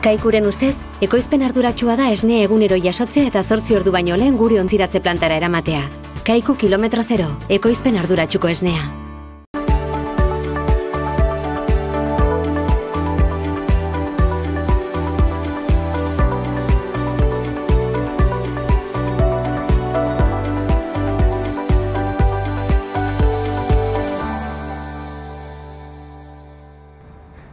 Kaikuren ustez, ekoizpen arduratsua da esnea egunero jasotzea eta 8 ordu baino lehen gure ontziratze plantara eramatea. Kaiku kilometro zero, ekoizpen arduratsuko esnea.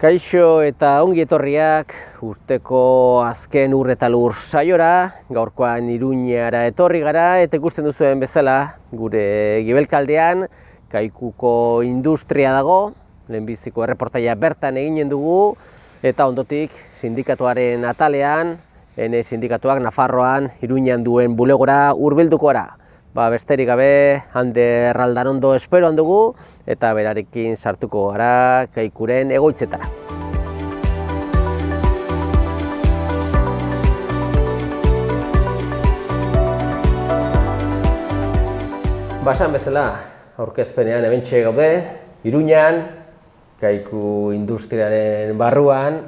Kaixo eta ongi etorriak urteko azken ur eta lur saiora, gaurkoan Iruñara etorri gara eta ikusten duzuen bezala gure gibelkaldean Kaikuko industria dago, lehenbiziko erreportaia bertan eginen dugu eta ondotik sindikatuaren atalean, Ene sindikatuak Nafarroan Iruñan duen bulegora hurbilduko gara. Besterik gabe, Ander Aldanondo esperoan dugu eta berarekin sartuko gara Kaikuren egoitzetara. Basan bezala, aurkezpenean hementxe gaude, Iruñan, Kaiku industriaren barruan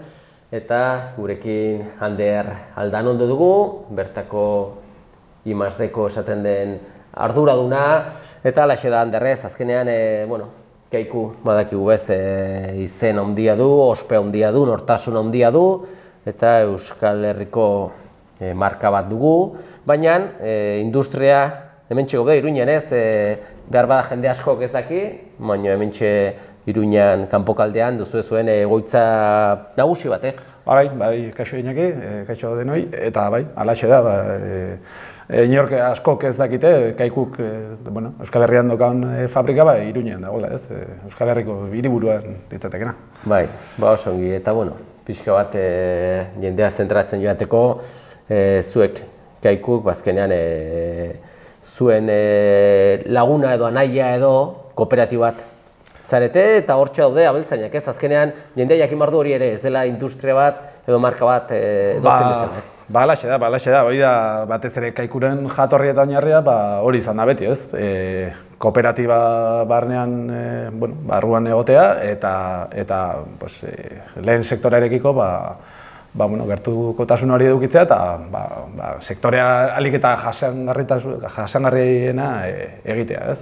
eta gurekin Ander Aldanondo dugu, bertako I+D-ko esaten den arduraduna, eta alaxe da Anderrez, azkenean, Kaiku badakigu bez izen handia du, ospe handia du, nortasun handia du, eta Euskal Herriko marka bat dugu, baina industria hementxe gaude Iruñan ez, behar bada jende askok ez daki, baina hementxe Iruñan kanpokaldean duzu zuen egoitza nagusi bat ez? Bai, kaixo Iñaki, kaixo denoi, eta bai, alaxe da, inork askok ez dakite, Kaikuk Euskal Herrian dokan fabrika Iruñean dagoela, ez? Euskal Herriko hiriburuan ditzatekena. Bai, oso ongi, eta pixka bat jendea zentratzen joateko, zuek Kaikuk azkenean zuen laguna edo anaia edo kooperatibat zarete eta hortxe daude abeltzainak, ez? Azkenean jendea jakin bardu hori ere, ez dela industria bat edo marka bat dotzen bezala, ez? Alaxe da, hori da batez ere Kaikuren jatorria eta oinarria hori izan da beti, ez? Kooperatiba barnean, barruan egotea eta lehen sektorearekiko gertukotasun hori edukitzea eta sektorea ahalik eta jasangarriena egitea, ez?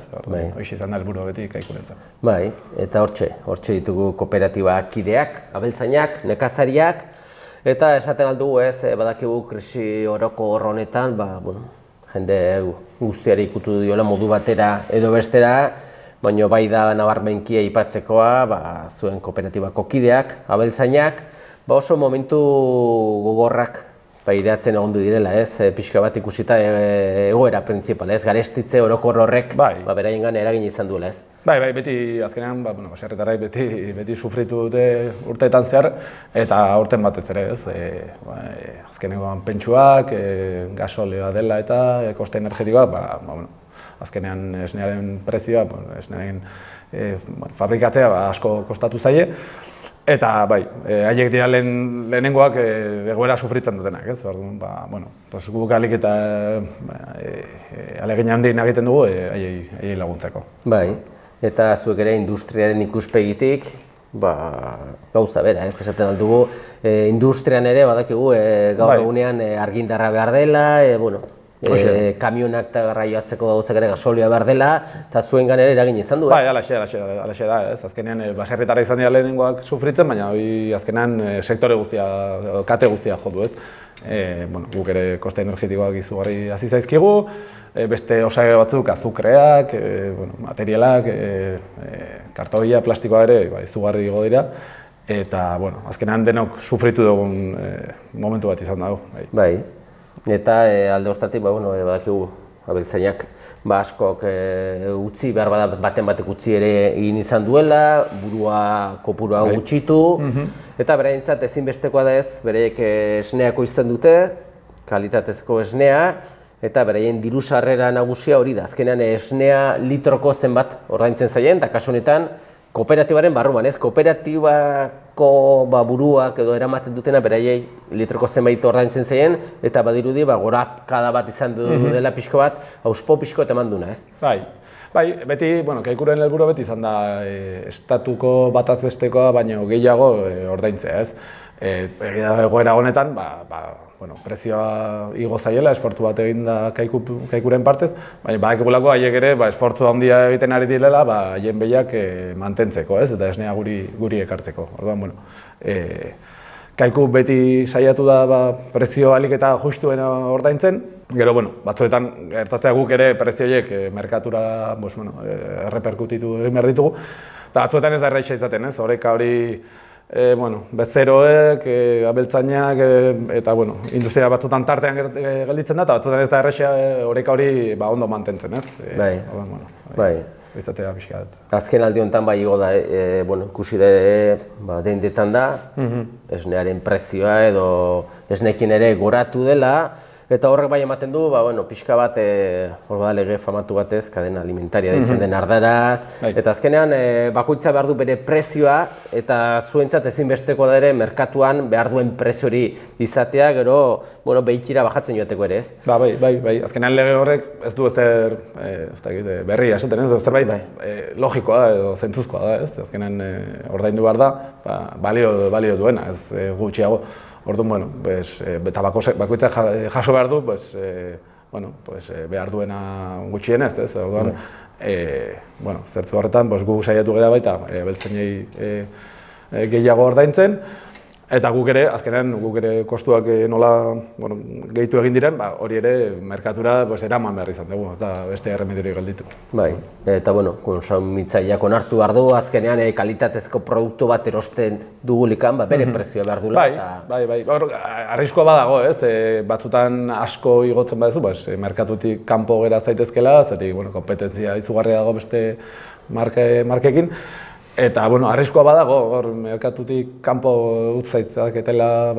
Hoxe izan da helburua beti Kaikurentzat. Bai, eta hortxe ditugu kooperatiba kideak, abeltzainak, nekazariak, eta esaten aldugu ez, badakigu krisi orokor honetan, jende guztiari ikutu diola modu batera edo bestera, baina bai da nabarmenki aipatzekoa, zuen kooperatibako kideak, abeltzainak, oso momentu gogorrak iratzen egondu direla, ez? Pixka bat ikusita egoera printzipala, ez? Garestitze orokor horrek beraiengan eragin izan duela, ez? Bai, beti azkenean, baserritarrei beti sufritu dute urteetan zehar, eta urten batez ere, ez? Azkenean pentsuak, gasolioa dela eta koste energetikoak, azkenean esnearen prezioa, esnearen fabrikatzea asko kostatu zaie. Eta bai, haiek dira lehenengoak egoera sufritzen dutenak, ez? Guk alik eta alegin handien egiten dugu haiei laguntzeko. Bai, eta zuek ere industriaren ikuspegitik, gauza bera, ez? Esaten aldugu, industrian ere badakigu gaur egunean argindarra behar dela, kamionak eta garraioatzeko gauzak ere gasolioa behar dela, eta zuen ere eragin izan du, ez? Bai, alaxe da, ez? Azkenean baserritarra izan dira lehenengoak sufritzen, baina azkenean sektore guztia, kate guztia jodu, ez? Guk ere koste energetikoak izugarri hasi zaizkigu, beste osagai batzuk azukreak, materialak, kartoia, plastikoa ere izugarri igo dira, eta azkenean denok sufritu dugun momentu bat izan dago. Bai. Eta alde horretatik, badakigu abeltzainak askok utzi, behar baten batek utzi ere egin izan duela, kopurua gutxitu, eta beraientzat ezinbestekoa da ez, bereiek esnea ekoizten dute, kalitatezko esnea, eta beraien diru sarrera nagusia hori da. Azkenean esnea litroko zenbat ordaintzen zaien, eta kasu honetan kooperatibaren barruan, ez? Kooperatibako buruak edo eramaten dutena beraiei litroko zenbait ordaintzen zaien, eta badirudi gorakada bat izan dela pixko bat, hauspo pixko eta eman duna, ez? Bai, beti, Kaikuren helburua beti izan da estatuko bataz bestekoa, baino gehiago ordaintzea, ez? Egia da egoera honetan, prezioa igo zaiela, esfortzu bat egin da kaikuren partez, baina badakigulako haiek ere esfortzu handia egiten ari direla haien behiak mantentzeko, eta esnea guri ekartzeko. Orduan, kaiku beti saiatu da prezio ahalik eta justuena ordaintzen, gero, batzuetan gertatzea guk ere prezio horiek merkatura erreperkutitu egin behar ditugu, eta batzuetan ez da erraixa izaten, oreka hori bezeroek, abeltzainak, eta industria batzuetan tartean gelditzen da, eta batzuetan ez da erraixa oreka hori ondo mantentzen, ez? Bai. Izatea pixka bat. Azken aldi honetan igo da, ikusi deindetan da, esnearen prezioa edo esnekin ere goratu dela, eta horrek bai ematen du, pixka bat, hor da lege famatu batez, kadena alimentaria deitzen den ardaraz, eta azkenean bakoitza behar du bere prezioa, eta zuentzat ezinbesteko da ere merkatuan behar duen prezio hori izatea, gero behikira bajatzen joateko ere, ez? Bai, azkenean lege horrek ez du ezer berria esaten, ez zerbait logikoa edo zentzuzkoa da, ez? Azkenean ordaindu behar da, balio duena, ez gutxiago. Orduan, eta bakoitza jaso behar du, behar duena gutxienez, ez? Orduan, zertu horretan, gu saiatu gara baita, beltzainei gehiago ordaintzen, eta guk ere, azkenean, kostuak nola gehitu egin diren, hori ere merkatura eraman behar izan dugu, eta beste erremediorik gelditu. Bai, eta kontsumitzaileak onartu behar du, azkenean kalitatezko produktu bat erosten dugulikan, bere prezioa behar dula. Bai, arriskoa badago, ez? Batzutan asko igotzen badezu, merkatutik kanpo gera zaitezkela, zetik kompetentzia izugarria dago beste markekin. Eta, arriskoa badago, merkatutik kanpo utzaitzaketela,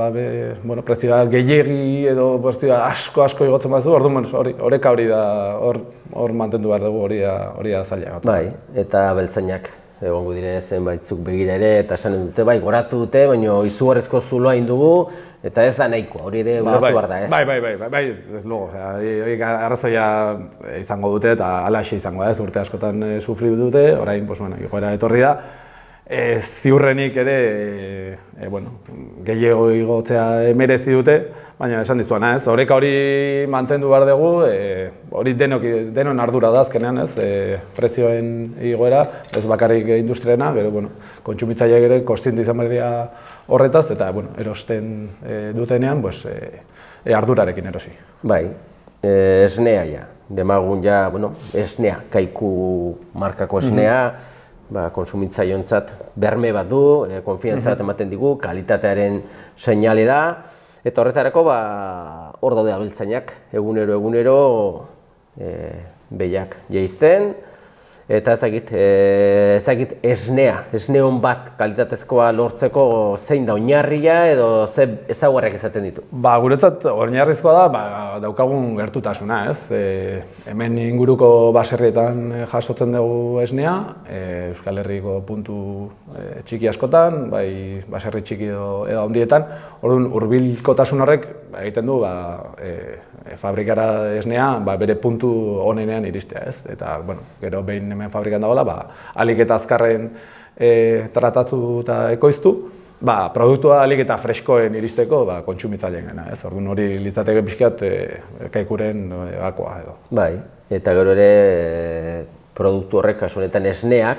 prezioa gehiegi edo asko igotzen baduzu, orduan oreka hori da, hor mantendu behar dugu, hori da zaila. Bai, eta beltzainak egongo dire zenbaitzuk begira ere, eta esan dute, goratu dute, baina izugarrizko zuloa indugu, eta ez da nahikoa, hori ere ulertu behar da, ez? Bai, ez logo, arrazoia izango dute eta alaxe izango da, ez urte askotan sufritu dute, orain, igoera etorri da. Ziurrenik ere, gehiago igotzea merezi dute, baina esan dizuana, ez? Oreka hori mantendu behar dugu, hori denon ardura da azkenean, ez? Prezioen igoera, ez bakarrik industriena, gero, kontsumitzaileak ere kontziente izan behar dira horretaz, eta erosten dutenean, ardurarekin erosi. Bai, esnea ja, demagun ja, esnea, kaiku markako esnea, kontsumitzaileentzat berme bat du, konfiantza bat ematen digu, kalitatearen seinale da, eta horretarako hor daude abeltzainak, egunero behiak jeizten, eta ezagit esne hon bat kalitatezkoa lortzeko zein da oinarria edo ze ezaugarriak izaten ditu? Guretzat oinarrizkoa da daukagun gertutasuna, ez? Hemen inguruko baserrietan jasotzen dugu esnea, Euskal Herriko puntu txiki askotan, bai baserri txiki edo handietan, orduan hurbilkotasun horrek egiten du fabrikara esnea bere puntu onenean iristea, ez? Eta, gero behin hemen fabrikan dagoela, ahalik eta azkarren tratatu eta ekoiztu, produktua ahalik eta freskoen iristeko kontsumitzaileen gana, ez? Orduan hori litzateke pixkat kaikuren gakoa edo. Bai, eta gero ere produktu horrek, kasu honetan esneak,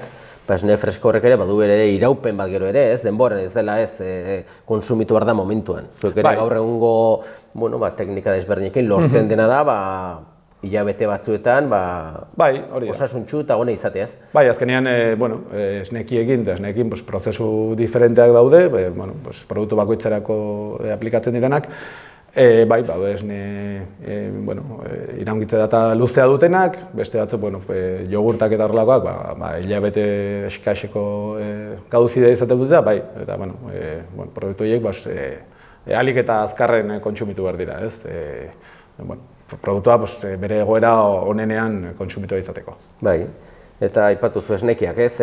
esne fresko horrek ere badu ere iraupen bat gero ere, ez? Denbora ez dela ez kontsumitu behar da momentuan. Zuek ere gaur egungo teknika desberdinekin lortzen dena da, hilabete batzuetan osasuntsu eta gone izateaz. Bai, azkenean esnekiekin eta esnekin prozesu diferenteak daude, produktu bakoitzerako aplikatzen direnak. Esne iraungitze data luzea dutenak, beste batzuk jogurtak eta horrelakoak hilabete eskaseko kaduzidea izaten dute, eta produktu horiek ahalik eta azkarren kontsumitu behar dira, ez? Produktua bere egoera onenean kontsumitua izateko. Bai, eta aipatuzu esnekiak, ez?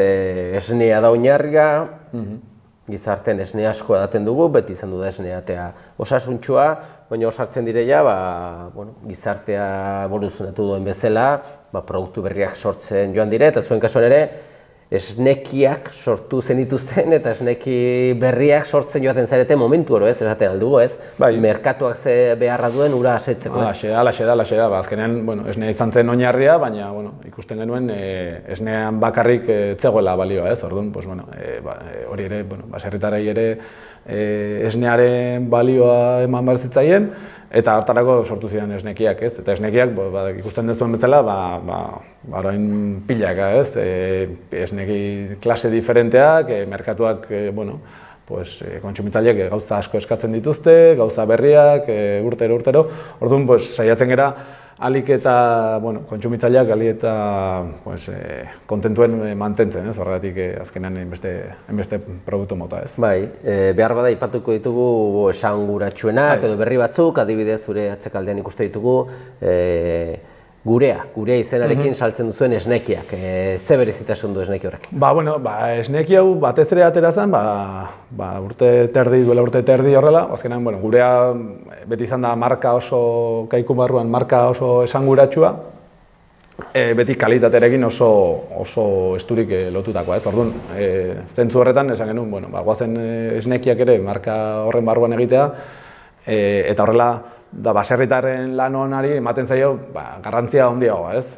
Esnea da oinarria, gizartean esne asko edaten dugu, beti izan du da esneatea osasuntsua, baina hor sartzen direia, gizartea evoluzionatu duen bezala, produktu berriak sortzen joan dire, eta zuen kasuan ere, esnekiak sortu zenituzten eta esneki berriak sortzen joaten zarete momentu oro, ez, esaten aldugu, ez? Bai. Merkatuak ze beharra duen ura asetzeko, ez? Alaxe da. Azkenean, esnea izan zen oinarria, baina, ikusten genuen esnean bakarrik zegoela balioa, ez? Orduan, hori ere, baserritarrei ere esnearen balioa eman behar zitzaien, eta hartarako sortu ziren esnekiak, ez? Eta esnekiak, ikusten duzuen bezala, orain pilaka, ez? Esneki klase diferenteak, merkatuak, kontsumitzaileek gauza asko eskatzen dituzte, gauza berriak, urtero. Orduan, saiatzen gera, alik eta, kontsumitzaileak alik eta kontentuen mantentzen, ez? Horregatik azkenean enbeste produktu mota, ez? Bai, behar bada ipatuko ditugu esanguratsuenak edo berri batzuk, adibidez zure atzekaldean ikuste ditugu gurea izenarekin saltzen duzuen esnekiak. Ze berezitasun du esneki horrek? Esneki hau batez ere atera zen, duela urte terdi horrela, azkenean, gurea beti izan da marka oso, kaiku barruan marka oso esanguratsua, beti kalitatearekin oso esturik lotutakoa, ez? Orduan, zentzu horretan, esan genuen, guazen esnekiak ere marka horren barruan egitea, eta horrela, baserritarren lan honari ematen zaio garrantzia handiagoa, ez?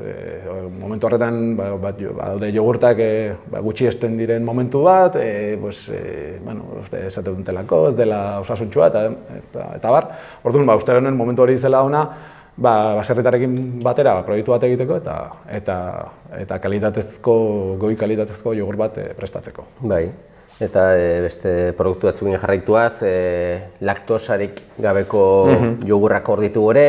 Momentu horretan daude jogurtak gutxi esten diren momentu bat, esate dutelako, ez dela osasuntsua eta bar. Orduan, uste genuen momentu hori zela ona, baserritarrekin batera proiektu bat egiteko eta goi kalitatezko jogur bat prestatzeko. Bai. Eta beste produktu batzukin jarraituaz, laktosarik gabeko jogurrak hor ditugu ere,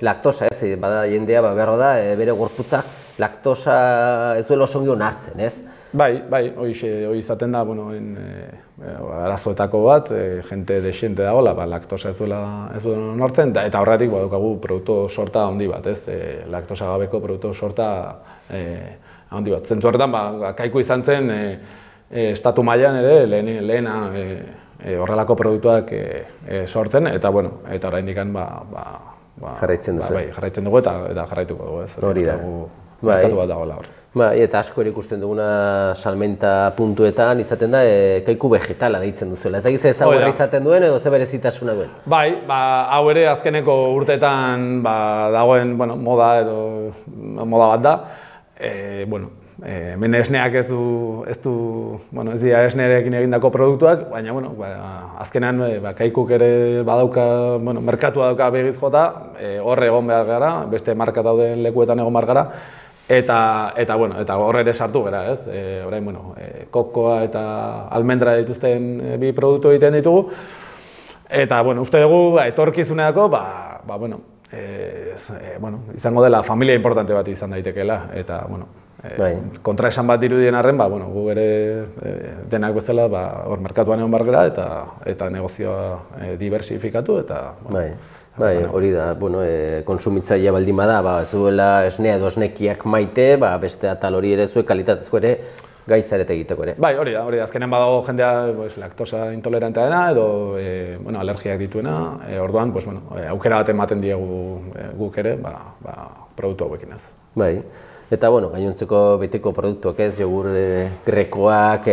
laktosa, ez? Bada jendea, behar da, bere gorputzak laktosa ez duela oso ongi onartzen, ez? Bai, hori izaten da, arazoetako bat, jente desiente dagoela, laktosa ez duela onartzen, eta horretik daukagu produktu sorta handi bat, ez? Laktosa gabeko produktu sorta handi bat. Zentzu horretan, kaiku izan zen, estatu mailan ere lehena horrelako produktuak sortzen, eta oraindik jarraitzen duzu. Jarraitzen dugu eta jarraituko dugu, ez? Hori da. Merkatu bat dagoela hor. Eta asko ere ikusten duguna salmenta puntuetan izaten da kaiku vegetala deitzen duzuela. Ez dakiz ezaguna izaten duen edo ze berezitasuna duen? Bai, hau ere azkeneko urteetan dagoen moda edo moda bat da. Hemen esneak ez dira esnearekin egindako produktuak, baina azkenean kaikuk ere badauka, merkatua dauka begiz jota, hor egon behar gara, beste marka dauden lekuetan egon behar gara, eta hor ere sartu gara, ez? Orain, kokoa eta almendra dituzten bi produktu egiten ditugu, eta uste dugu etorkizunerako, izango dela familia importante bat izan daitekeela, eta kontraesan bat dirudien arren, gu ere denak bezala hor merkatuan egon behar gara eta negozioa diversifikatu eta... Bai, hori da, konsumitzailea baldin bada, zuela esnea edo esnekiak maite, beste atal hori ere zuek kalitatezko ere gai zarete egiteko ere. Bai, hori da, azkenen badago jendea laktosa intolerantea dena edo alergiak dituena, orduan aukera bat ematen diegu guk ere produktu hauekin ez. Bai. Eta, gainontzeko betiko produktuak ez, jogur grekoak,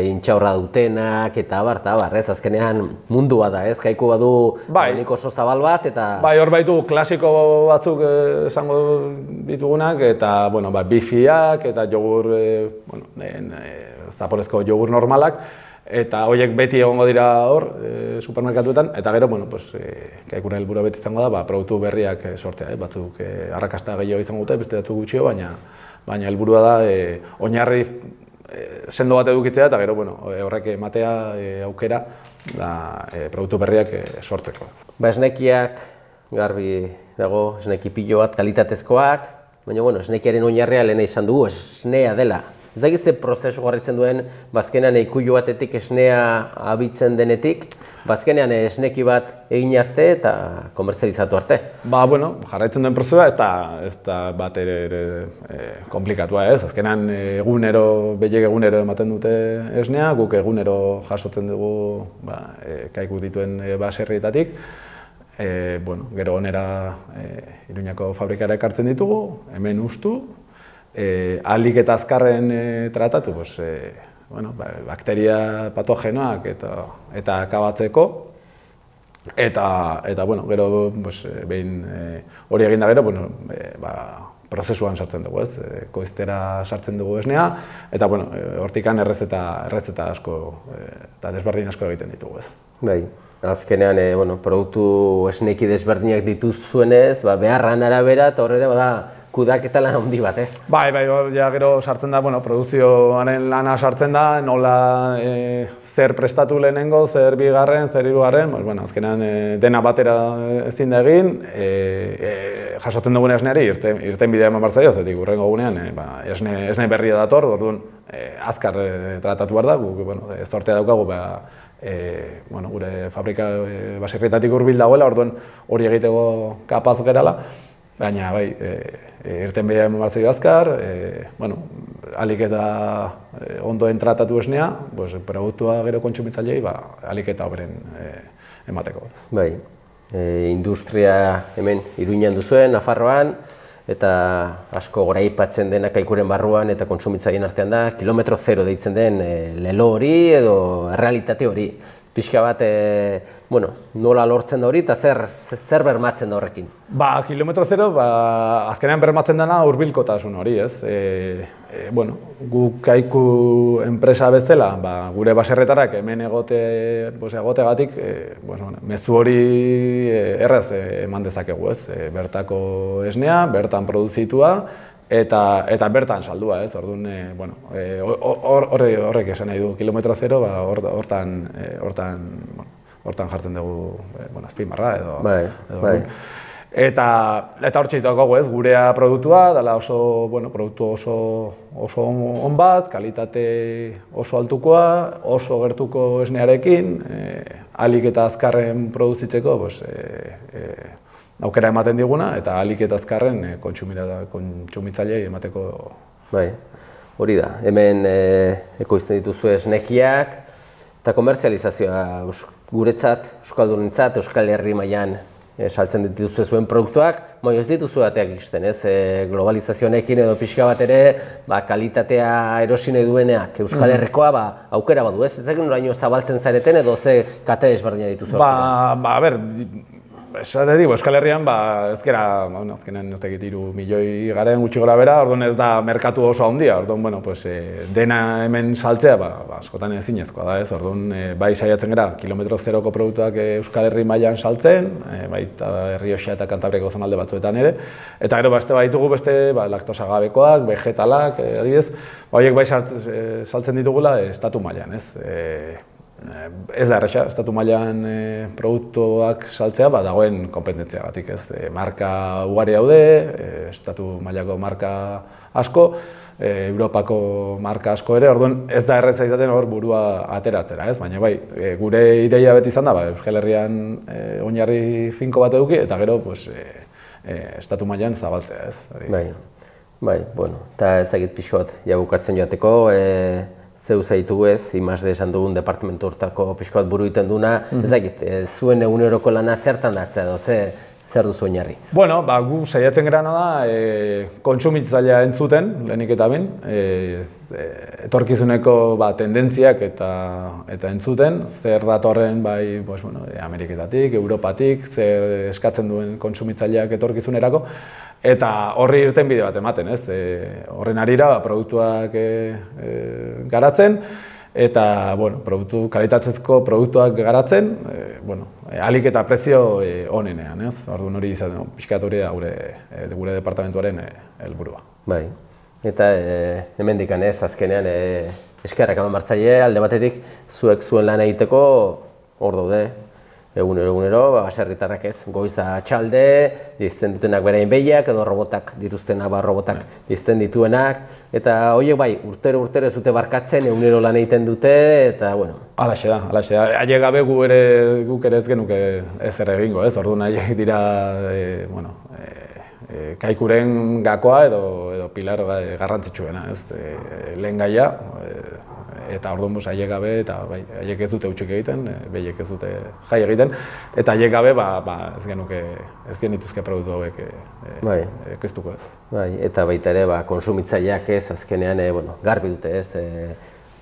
intxaurra dutenak, eta abar, ez, azkenean mundua da, ez, kaiku badu nik oso zabal bat, eta... Bai, hor baitu klasiko batzuk esango ditugunak, eta, bifiak, eta jogur, zaporezko jogur normalak, eta horiek beti egongo dira hor supermerkatuetan, eta gero, kaikuren helburua beti izango da, produktu berriak sortzea, batzuk arrakasta gehiago izango dute, beste batzuk gutxio, baina helburua da oinarri sendo bat edukitzea, eta gero, horrek ematea aukera produktu berriak sortzeko. Esnekiak, garbi dago, esneki pilo bat kalitatezkoak, baina, esnekiaren oinarria lehena izan dugu, esnea dela. Ez dakiz ze prozesu garritzen duen, bazkenean ikuilu batetik esnea abitzen denetik, bazkenean esneki bat egin arte eta komertzializatu arte. Jarraitzen duen prozesua ez da bat ere komplikatua ez. Azkenean behiek egunero ematen dute esnea, guk egunero jasotzen dugu kaiku dituen baserrietatik. Gero onera Iruñako fabrikara ekartzen ditugu, hemen ustu, ahalik eta azkarren tratatu, bakteria patogenoak eta akabatzeko. Eta bueno, gero, behin hori eginda gero, prozesuan sartzen dugu, ekoiztera sartzen dugu esnea, eta bueno, hortikan errezeta asko eta desberdin asko egiten ditugu, Bai, azkenean, produktu esneki desberdinak dituzuenez, beharran arabera, eta horre bada kudaketa lan handi bat, ez? Bai, ja gero sartzen da, produzioaren lana sartzen da, nola zer prestatu lehenengo, zer bigarren, zer hirugarren, azkenean dena batera ezin da egin, jasotzen dugun esneari irten bidea eman bartzaio, zetik hurrengo gunean esne berria dator, orduan azkar tratatu behar da, guk zortea daukagu, gure fabrika baserrietatik hurbil dagoela, orduan hori egiteko kapaz gerala, baina irten bidea eman bartzaio azkar, alik eta ondoen tratatu esnea, produktua gero kontsumitzaileei alik eta oberen emateko. Bai. Industria hemen Iruñan duzuen, Nafarroan, eta asko goraipatzen dena Kaikuren barruan eta kontsumitzaileen artean da, kilometro zero deitzen den lelo hori edo errealitate hori. Pixka bat, nola lortzen da hori eta zer bermatzen da horrekin? Kilometro zero, azkenean bermatzen dena hurbilkotasun hori, ez? Gu Kaiku enpresa bezala, gure baserretarak hemen egotegatik, mezu hori erraz eman dezakegu, ez? Bertako esnea, bertan produzitua, eta bertan saldua, ez? Orduan, horrek esan nahi du, kilometro zero, hortan jartzen dugu azpimarra edo. Eta hortxe ditugu, ez? Gurea produktua, dela produktu oso on bat, kalitate oso altukoa, oso gertuko esnearekin, ahalik eta azkarren produzitzeko aukera ematen diguna, eta ahalik eta azkarren kontsumitzaileei emateko. Bai, hori da. Hemen ekoizten dituzu esnekiak eta komertzializazioa guretzat, euskaldunentzat, Euskal Herri mailan saltzen dituzu zuen produktuak, ez dituzu bateak ikusten, ez? Globalizazioarekin edo pixka bat ere, kalitatea erosi nahi dueneak Euskal Herrikoa aukera badu, ez? Ez egin noraino zabaltzen zareten edo ze kate desberdina dituzu? Euskal Herrian, ez gara, azkenean ez dakit 3 milioi garen gutxi gora bera, orduan ez da merkatu oso handia, orduan, dena hemen saltzea, askotan ezinezkoa da, ez? Orduan, bai saiatzen gara, kilometro zeroko produktuak Euskal Herri mailan saltzen, baita Errioxa eta Kantabriako zonalde batzuetan ere, eta gero, baitugu beste laktosa gabekoak, vegetalak, adibidez, horiek bai saltzen ditugula estatu mailan, ez? Ez da erraza, estatu mailan produktuak saltzea, dagoen konpetentziagatik, ez? Marka ugari daude, estatu mailako marka asko, Europako marka asko ere, orduan ez da erraza izaten hor burua ateratzera, ez? Baina bai, gure ideia beti izan da, Euskal Herrian oinarri finko bat eduki, eta gero, estatu mailan zabaltzea, ez? Bai, eta ezagit pixot jabukatzen joateko, zeu zaitugu ez, I+D esan dugun departamentu hortako pixko bat buru egiten duna, ez dakit, zuen eguneroko lana zertan datzea edo, zer duzu oinarri? Gu saiatzen gerana da, kontsumitzailea entzuten, lehenik eta behin, etorkizuneko tendentziak eta entzuten, zer datorren bai Ameriketatik, Europatik, zer eskatzen duen kontsumitzaileak etorkizunerako, eta horri irten bide bat ematen, ez? Horren arira produktuak garatzen, eta kalitatezko produktuak garatzen, ahalik eta prezio onenean, ez? Orduan hori izaten, pixkat hori da gure departamentuaren helburua. Bai, eta hemendik ez, azkenean eskerrak eman martzaile, alde batetik zuek zuen lan egiteko hor daude. Egunero, baserritarrak ez, goiza txalde, dizten dutenak berain behiak, edo robotak dituztenak, robotak dizten dituenak, eta horiek bai, urtero zute barkatzen, egunero lan egiten dute, eta bueno. Alaxe da. Haiek gabe guk ere ez genuke ezer egingo, ez? Orduan haiek dira, Kaikuren gakoa edo pilar garrantzitsuena, ez? Lehen gaia, eta orduan haiek gabe, eta haiek ez dute hutsik egiten, behiek ez dute jai egiten, eta haiek gabe ez genituzke produktu hauek ekoiztuko ez. Eta baita ere, konsumitzaileak ez, azkenean garbi dute ez,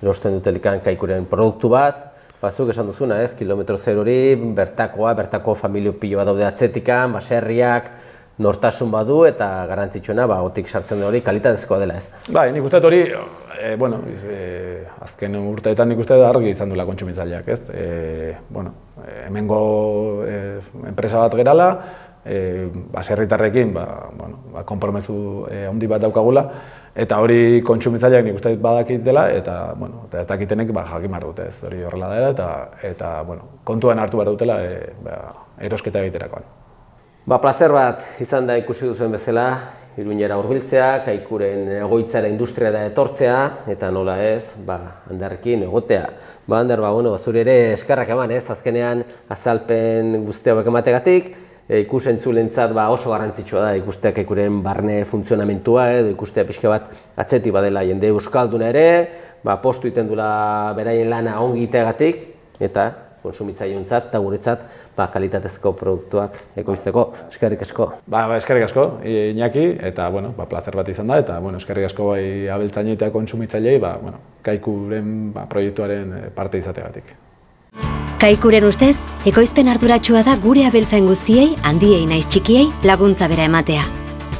erosten dutelikan Kaikuren produktu bat, zuk esan duzuna ez, kilometro zerori, bertako familio pilo bat daude atzetikan, baserriak, nortasun badu eta garrantzitsuena hotik sartzen den hori kalitatezkoa dela ez. Nik uste dut hori, azken urteetan nik uste dut argi izan duela kontsumitzaileak ez. Hemengo enpresa bat gerala, baserritarrekin konpromezu handi bat daukagula, eta hori kontsumitzaileak nik uste dut badakit dela, eta ez dakitenek jakin behar dute ez, hori horrela dela, eta kontuan hartu behar dutela erosketa egiterakoan. Plazer bat izan da ikusi duzuen bezala, Iruñera hurbiltzea, Kaikuren egoitzara industriara etortzea, eta nola ez, Anderrekin egotea. Ander, zuri ere eskerrak eman ez, azkenean azalpen guzti hauek emategatik, ikusentzulentzat oso garrantzitsua da ikustea Kaikuren barne funtzionamentua edo ikustea pixka bat atzetik badela jende euskalduna ere, postu egiten duela beraien lana ongi egiteagatik, eta konsumitzaileentzat eta guretzat kalitatezko produktuak ekoizteko. Eskerrik asko. Eskerrik asko, Iñaki, eta plazer bat izan da, eta eskerrik asko abeltzainei eta kontsumitzailei Kaikuren proiektuaren parte izateagatik. Kaikuren ustez, ekoizpen arduratsua da gure abeltzain guztiei, handiei naiz txikiei, laguntza bera ematea.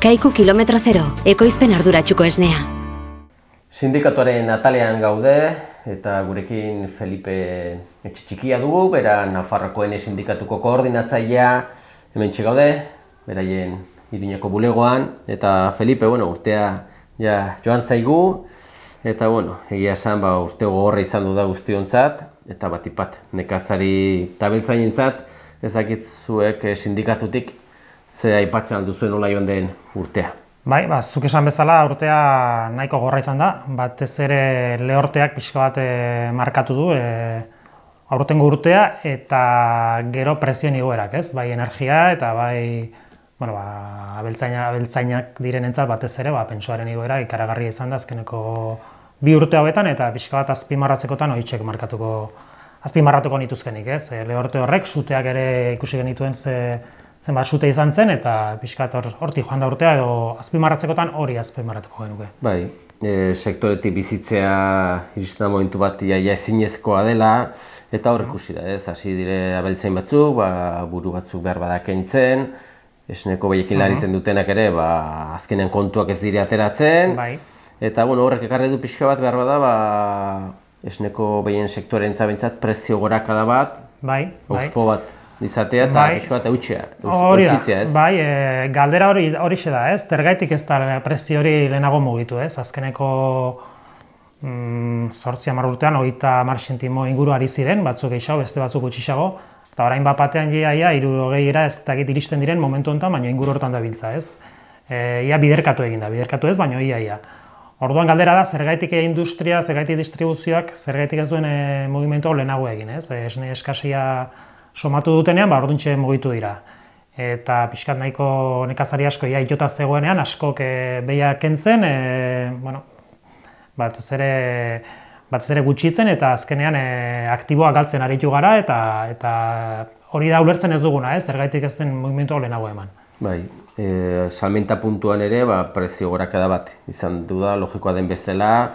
Kaiku kilometro zero, ekoizpen arduratsuko esnea. Sindikatuaren atalean gaude, eta gurekin Felipe Etxetxikia dugu, bera Nafarrokoen sindikatuko koordinatzailea hementxe gaude, beraien Iruñeko bulegoan, eta Felipe, urtea joan zaigu, eta egia esan urte gogorra izan du da guztiontzat, eta batipat nekazari eta abeltzainentzat ezakit zuek sindikatutik ze aipatzen alduzuen nola joan den urtea. Zuk esan bezala urtea nahiko gogorra izan da, batez ere lehorteak pixka bat markatu du aurtengo urtea eta gero prezioen igoerak, ez? Bai energia eta bai abeltzainak direnentzat batez ere pentsioaren igoera ikaragarria izan da azkeneko 2 urte hauetan eta pixka bat azpimarratzekotan horiek azpimarratuko nituzkenik, ez? Lehorte horrek suteak ere ikusi genituen zenbat sute izan zen eta pixka hortik joan da urtea edo azpimarratzekotan hori azpimarratuko genuke. Sektoretik bizitzea iristen da momentu bat ezinezkoa dela eta hor ikusi da, ez? Hasi dire abeltzain batzuk, buru batzuk behar badak eintzen, esneko behiekin lariten dutenak ere azkenean kontuak ez dire ateratzen. Eta horrek ekarri du pixka bat behar bada esneko behien sektoren zabentzat prezio gorakada bat, auspo bat izatea eta pixka bat eutxitzea, ez? Galdera horixe da, ez? Zergaitik ez da prezio hori lehenago mugitu, ez? Azkeneko 8-10 urtean 30 zentimo inguru ari ziren, batzuk gehiago, beste batzuk gutxiago, eta orain batean 60-era ez dakit iristen diren momentu honetan, baina inguru hortan dabiltza, ez? Ia biderkatu egin da, biderkatu ez, baina ia. Orduan galdera da, zergaitik industria, zergaitik distribuzioak, zergaitik ez duen mugimendu lehenago egin, ez? Esne eskasia somatu dutenean, orduntxe mugitu dira. Eta pixkat nahiko nekazari asko itota zegoenean, askok behia kentzen, batez ere gutxitzen eta azkenean aktiboak galtzen aritu gara eta hori da ulertzen ez duguna, zergaitik ez den mugimendu lehenago eman. Salmenta puntuan ere prezio gorakada bat izan du da, logikoa den bezala,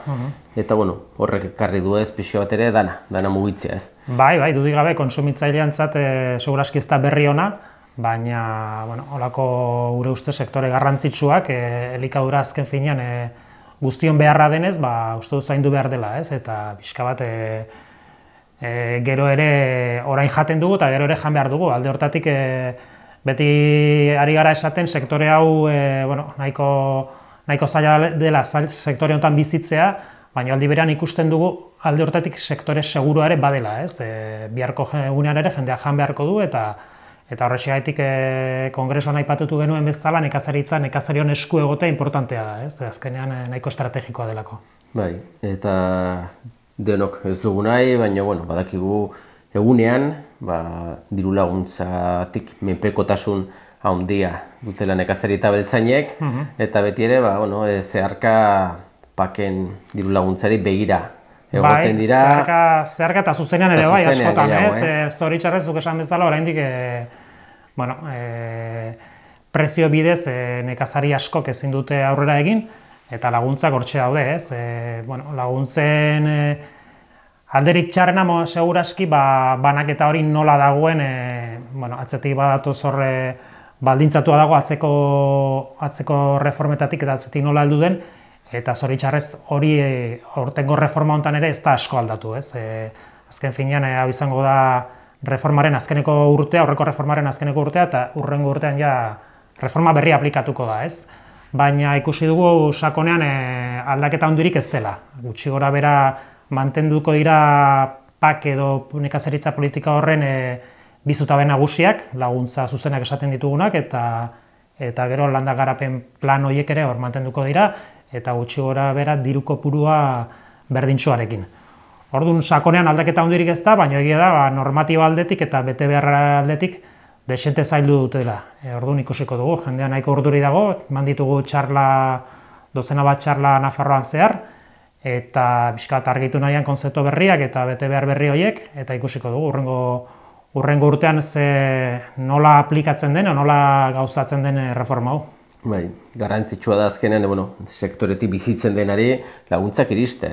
eta horrek ekarri du ez pixka bat ere dana mugitzea ez. Bai, dudik gabe konsumitzaileantzat seguraski ez da berri ona, baina holako gure uste sektore garrantzitsuak elikadura azken finean guztion beharra denez, uste dut zaindu behar dela ez, eta pixka bat gero ere orain jaten dugu eta gero ere jan behar dugu, alde hortatik beti ari gara esaten sektore hau nahiko zaila dela sektore honetan bizitzea, baina aldi berean ikusten dugu alde hortatik sektore segurua ere badela, ez? Biharko egunean ere jendeak jan beharko du eta horrexegatik kongresoan aipatutu genuen bezala nekazarion esku egotea importantea da, ez? Azkenean nahiko estrategikoa delako. Bai, eta denok ez dugu nahi, baina badakigu egunean diru laguntzatik menpekotasun handia dutela nekazari eta abeltzainek, eta beti ere zeharka paken diru laguntzari begira egoten dira. Zeharka eta zuzenean ere bai, askotan, zoritxarrez zuk esan bezala, oraindik prezio bidez nekazari askok ezin dute aurrera egin, eta laguntzak hortxe daude, laguntzen alderik txarrena seguraski banaketa hori nola dagoen, atzetik badatoz horre baldintzatua dago atzeko reformetatik eta atzetik nola heldu den, eta zoritxarrez hori aurtengo reforma honetan ere ez da asko aldatu, azken finean hau izango da reformaren azkeneko urtea, aurreko reformaren azkeneko urtea, eta hurrengo urtean ja reforma berri aplikatuko da, baina ikusi dugu sakonean aldaketa handirik ez dela. Gutxi gora bera mantenduko dira PAK edo nekazaritza politika horren bi zutabe nagusiak, laguntza zuzenak esaten ditugunak, eta gero landa garapen plan horiek ere hor mantenduko dira, eta gutxi gora bera diru kopurua berdintsuarekin. Orduan sakonean aldaketa handirik ez da, baina egia da normatiba aldetik eta bete beharra aldetik desente zaildu dutela. Orduan ikusiko dugu, jendea nahiko urduri dago, manditugu dozena bat txarla Nafarroan zehar, eta pixkat argitu nahian konzeptu berriak eta bete behar berri horiek, eta ikusiko dugu hurrengo urtean nola aplikatzen den, nola gauzatzen den reforma hau. Bai, garrantzitsua da azkenean, sektoretik bizitzen denari laguntzak iriste,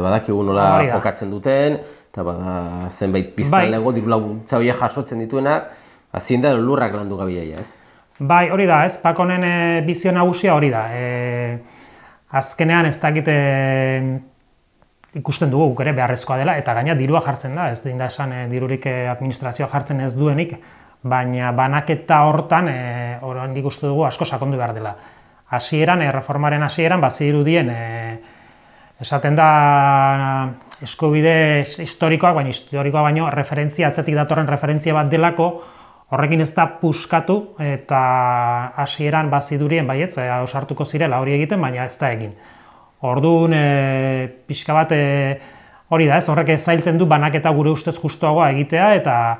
badakigu nola jokatzen duten, eta zenbait piztan lego diru laguntza horiek jasotzen dituenak, azien da lurrak landu gabiaia, Bai, hori da, Pakonen bizio nagusia hori da. Azkenean ez dakit ikusten dugu guk ere beharrezkoa dela, eta gaina dirua jartzen da, ez da esan dirurik administrazioa jartzen ez duenik, baina banaketa hortan oraindik uste dugu asko sakondu behar dela. Hasieran, reformaren hasieran, bazirudien esaten da eskubide historikoak, baino referentzia, atzetik datorren referentzia bat delako, horrekin ez da puskatu, eta hasieran bazidurien baietz, ausartuko zirela hori egiten, baina ez da egin. Orduan, pixka bat hori da, horrek zailtzen du banaketa gure ustez justuagoa egitea, eta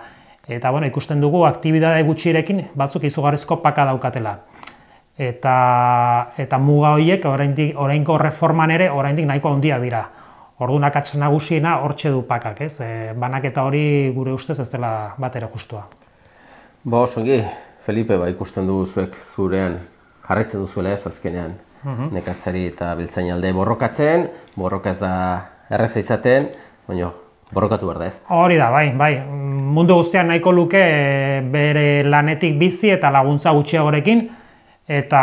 ikusten dugu aktibitate gutxirekin batzuk izugarrizko paka daukatela. Eta muga horiek oraingo reforman ere oraindik nahiko handiak dira. Orduan akats nagusiena hortxe du pakak, banaketa hori gure ustez ez dela bat ere justua. Osongi, Felipe, ikusten dugu zuek zurean jarraitzen duzuela azkenean nekazari eta biltzainalde borrokatzen, borroka ez da erreza izaten, baina borrokatu behar da ez. Hori da, bai. Mundu guztian nahiko luke bere lanetik bizi eta laguntza gutxiagorekin, eta,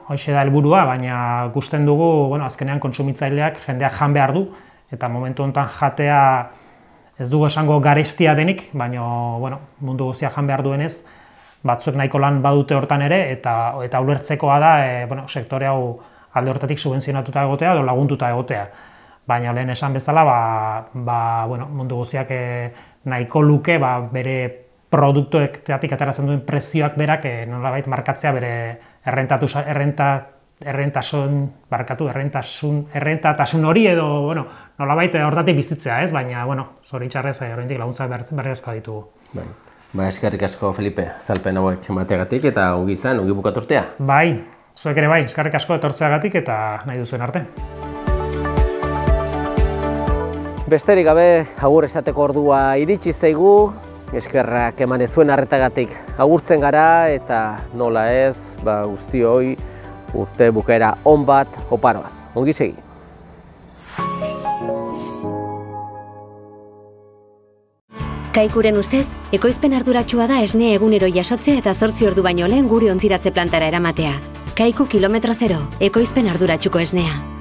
hoxe da helburua, baina ikusten dugu, azkenean kontsumitzaileak jendeak jan behar du, eta momentu honetan jatea ez dugu esango garestia denik, baina, mundu guztia jan behar duenez, batzuek nahiko lan badute hortan ere, eta ulertzekoa da, sektore hau alde hortatik subvenzionatuta egotea edo laguntuta egotea. Baina lehen esan bezala, mundu guztiak nahiko luke bere produktuetatik ateratzen duen prezioak berak nolabait markatzea bere errentatasun hori edo nolabait hortatik bizitzea, baina zoritxarrez oraindik laguntzak berriazkoa ditugu. Eskerrik asko, Felipe, azalpen hauek emateagatik eta ongi izan, ongi bukatu urtea. Bai, zuek ere bai, eskerrik asko etortzeagatik eta nahi duzuen arte. Besterik gabe, agur esateko ordua iritsi zaigu, eskerrak eman zuen arretagatik agurtzen gara eta nola ez, guztioi urte bukaera on bat oparoaz. Ongi segi. Kaikuren ustez, ekoizpen arduratsua da esne egunero jasotzea eta 8 ordu baino lehen gure ontziratze plantara eramatea. Kaiku kilometro zero, ekoizpen arduratsuko esnea.